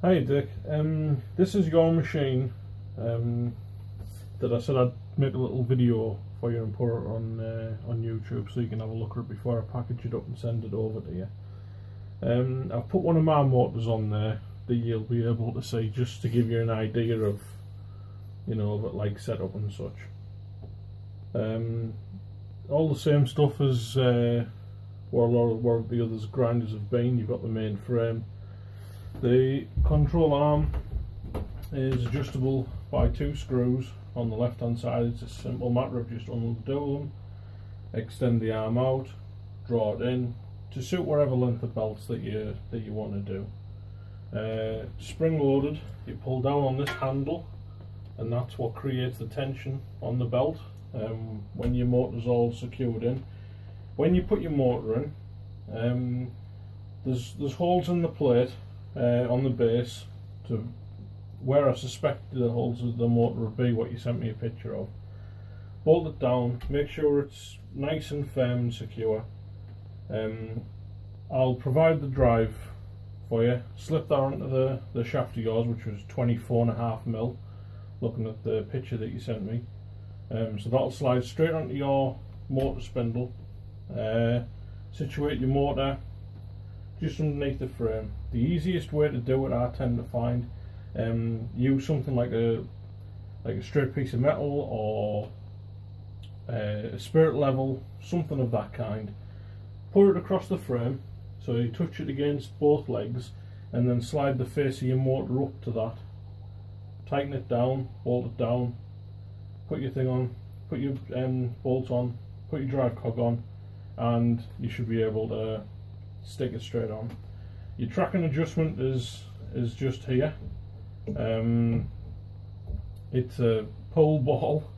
Hi Dick, this is your machine that I said I'd make a little video for you and put it on YouTube so you can have a look at it before I package it up and send it over to you. I've put one of my motors on there that you'll be able to see, just to give you an idea of, you know, of it, like setup and such. All the same stuff as where a lot of the others grinders have been. You've got the main frame. The control arm is adjustable by 2 screws on the left hand side. It's a simple matter of just undo them, extend the arm out, draw it in to suit whatever length of belts that you want to do. Spring loaded, you pull down on this handle and that's what creates the tension on the belt when your motor's all secured in. When you put your motor in, there's holes in the plate on the base to where I suspect the holes of the motor would be, what you sent me a picture of. Bolt it down, make sure it's nice and firm and secure. I'll provide the drive for you. Slip that onto the shaft of yours, which was 24.5mm, looking at the picture that you sent me. So that'll slide straight onto your motor spindle. Situate your motor just underneath the frame. The easiest way to do it, I tend to find, use something like a straight piece of metal or a spirit level, something of that kind. Put it across the frame so you touch it against both legs, and then slide the face of your motor up to that. Tighten it down, bolt it down, put your thing on, put your bolt on, put your drive cog on, and you should be able to stick it straight on. Your tracking adjustment is just here. It's a pull ball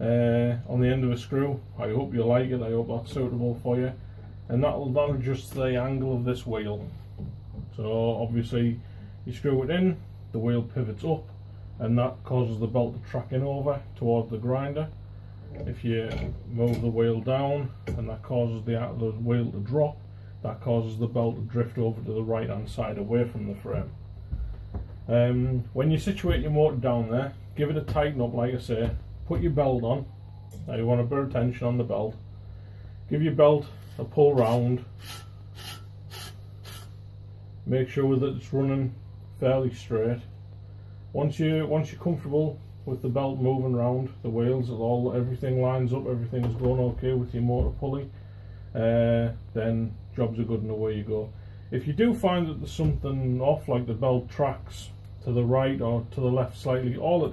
on the end of a screw. I hope you like it. I hope that's suitable for you, and that'll adjust the angle of this wheel. So obviously you screw it in, the wheel pivots up, and that causes the belt to track in over towards the grinder. If you move the wheel down, and that causes the wheel to drop, that causes the belt to drift over to the right hand side away from the frame. When you situate your motor down there, give it a tighten up, like I say. Put your belt on. Now you want a bit of tension on the belt. Give your belt a pull round. Make sure that it's running fairly straight. Once you're comfortable with the belt moving round, the wheels, everything lines up, everything's going okay with your motor pulley, then jobs are good and away you go. If you do find that there's something off, like the belt tracks to the right or to the left slightly, all it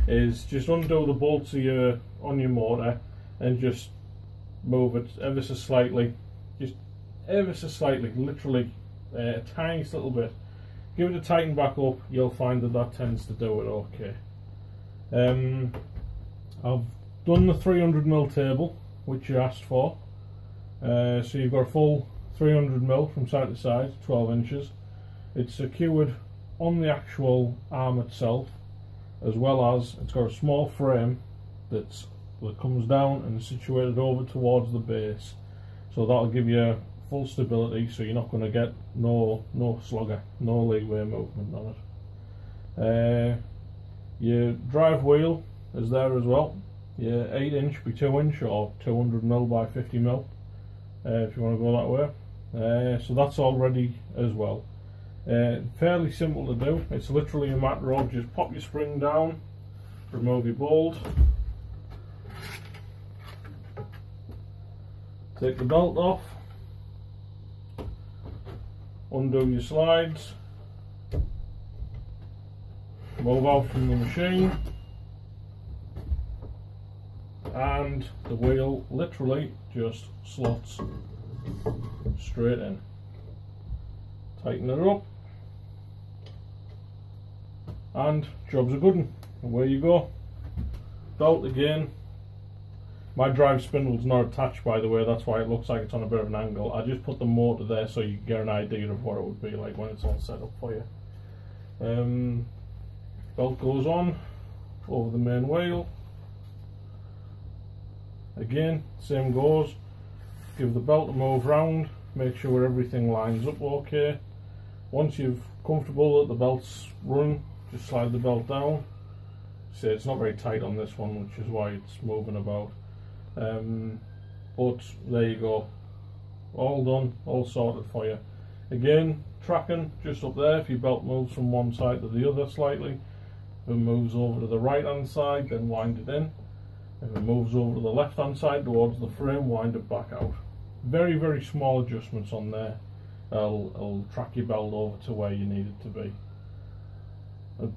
is just undo the bolts on your motor and just move it ever so slightly, literally a tiny little bit. Give it a tighten back up, you'll find that tends to do it okay. I've done the 300mm table, which you asked for. So you've got a full 300mm from side to side, 12 inches. It's secured on the actual arm itself, as well as it's got a small frame that comes down and is situated over towards the base. So that'll give you full stability, so you're not going to get no slugger, no leeway movement on it. Your drive wheel is there as well. Your 8" by 2" or 200mm by 50mm. If you want to go that way. So that's all ready as well. Fairly simple to do. It's literally a matter of just pop your spring down, remove your bolt, take the belt off, undo your slides, move out from the machine, and the wheel literally just slots straight in. Tighten it up, and job's a good one. Away you go. Belt again. My drive spindle's not attached, by the way, that's why it looks like it's on a bit of an angle. I just put the motor there so you get an idea of what it would be like when it's all set up for you. Belt goes on over the main wheel. Again, same goes. Give the belt a move round, make sure everything lines up okay. once you're comfortable that the belt's run, just slide the belt down. See, it's not very tight on this one, which is why it's moving about. But there you go, all done, all sorted for you. Again, tracking just up there. If your belt moves from one side to the other slightly, if it moves over to the right hand side, then wind it in. If it moves over to the left hand side towards the frame, wind it back out. Very, very small adjustments on there. I'll track your belt over to where you need it to be. But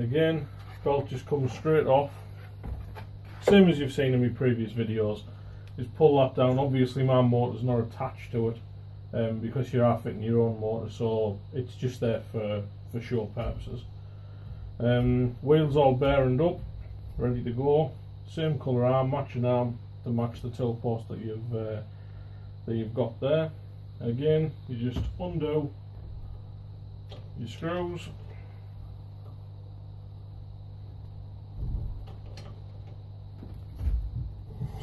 again, belt just comes straight off, same as you've seen in my previous videos. Just pull that down. Obviously my motor's not attached to it because you are fitting your own motor, so it's just there for show purposes. Wheels all bearing up, ready to go. Same colour arm, matching arm to match the tilt post that you've got there. Again, you just undo your screws,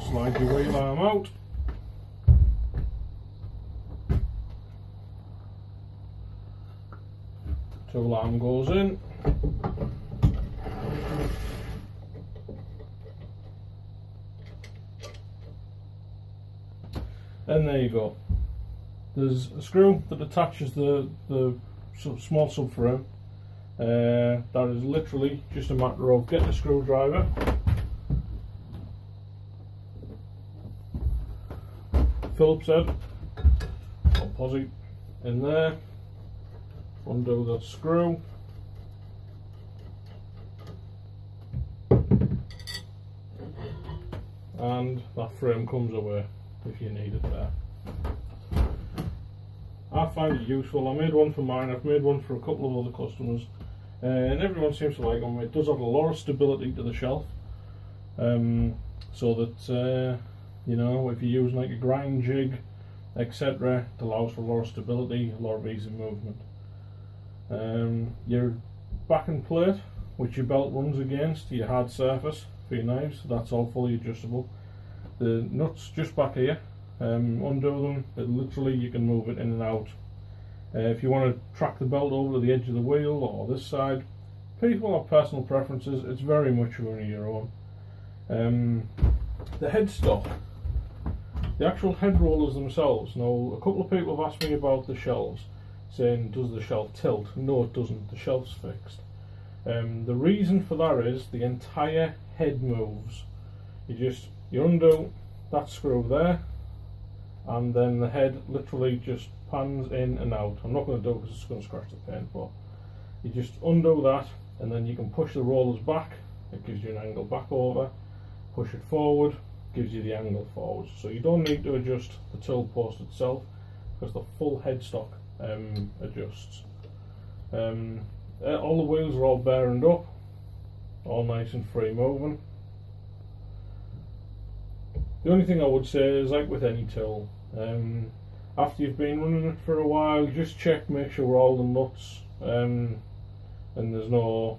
slide your wheel arm out, tool arm goes in, and there you go. There's a screw that attaches the small subframe. That is literally just a matter of getting a screwdriver, Phillips head or posi in there, undo that screw, and that frame comes away if you need it there. I find it useful. I made one for mine, I've made one for a couple of other customers, and everyone seems to like them. It does add a lot of stability to the shelf, so that you know, if you're using like a grind jig, etc., it allows for a lot of stability, a lot of easy movement. Your backing plate, which your belt runs against, your hard surface for your knives, that's all fully adjustable. The nuts just back here, undo them, literally you can move it in and out. If you want to track the belt over to the edge of the wheel or this side, people have personal preferences, it's very much one of your own. The headstock, the actual head rollers themselves, now a couple of people have asked me about the shelves, saying does the shelf tilt? No, it doesn't, the shelf's fixed. The reason for that is the entire head moves. You undo that screw there, and then the head literally just pans in and out. I'm not going to do it because it's going to scratch the paint, but you just undo that, and then you can push the rollers back, it gives you an angle back over, push it forward, gives you the angle forward. So you don't need to adjust the tilt post itself because the full headstock adjusts. All the wheels are all bearing up, all nice and free moving. The only thing I would say is, like with any tool, after you've been running it for a while, just check, make sure all the nuts and there's no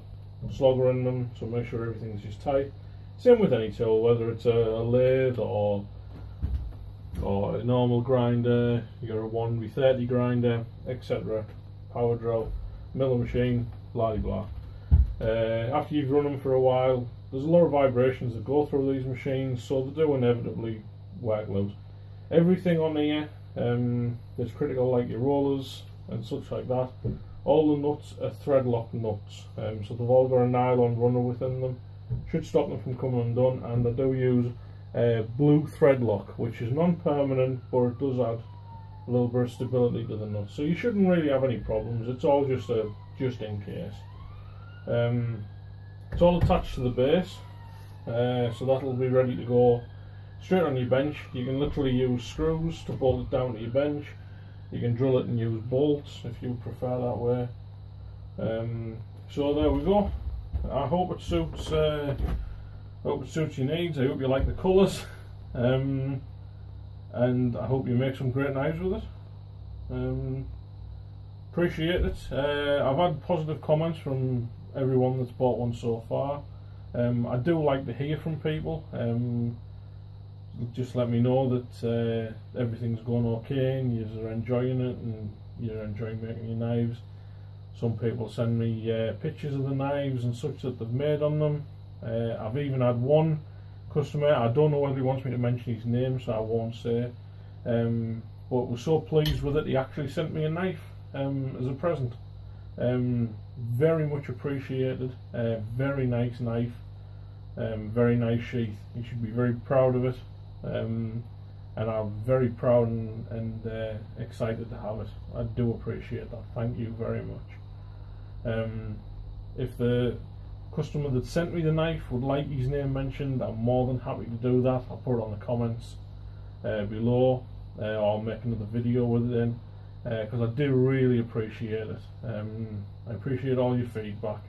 slogger in them, so make sure everything's just tight. Same with any tool, whether it's a lathe or a normal grinder, you've got a 1v30 grinder, etc. Power drill, milling machine, blah blah. After you've run them for a while, there's a lot of vibrations that go through these machines, so they do inevitably work loose. Everything on here that's critical, like your rollers and such like that, all the nuts are thread lock nuts, so they've all got a nylon runner within them, should stop them from coming undone. And I do use blue thread lock, which is non-permanent, but it does add a little bit of stability to the nuts, so you shouldn't really have any problems. It's all just in case. It's all attached to the base, so that'll be ready to go straight on your bench. You can literally use screws to bolt it down to your bench. You can drill it and use bolts if you prefer that way. So there we go. I hope it suits your needs. I hope you like the colours, and I hope you make some great knives with it. Appreciate it. I've had positive comments from everyone that's bought one so far. I do like to hear from people. Just let me know that everything's going okay and you're enjoying it, and you're enjoying making your knives. Some people send me pictures of the knives and such that they've made on them. I've even had one customer, I don't know whether he wants me to mention his name, so I won't say, but was so pleased with it he actually sent me a knife as a present. Very much appreciated. Very nice knife, very nice sheath. You should be very proud of it, and I'm very proud and excited to have it. I do appreciate that. Thank you very much. If the customer that sent me the knife would like his name mentioned, I'm more than happy to do that. I'll put it on the comments below, or I'll make another video with it in, because I do really appreciate it. I appreciate all your feedback,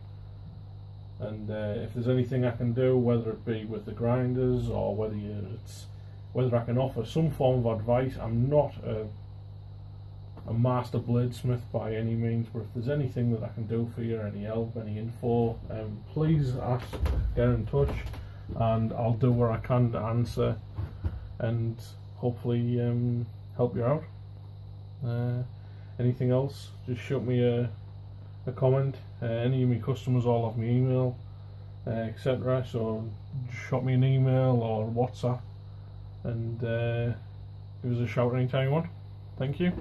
and if there's anything I can do, whether it be with the grinders or whether I can offer some form of advice. I'm not a master bladesmith by any means, but if there's anything that I can do for you, any help, any info, please ask, get in touch, and I'll do what I can to answer and hopefully help you out. Anything else, just shoot me a comment. Any of my customers all have my email, etc., so just shoot me an email or WhatsApp, and give us a shout anytime you want. Thank you.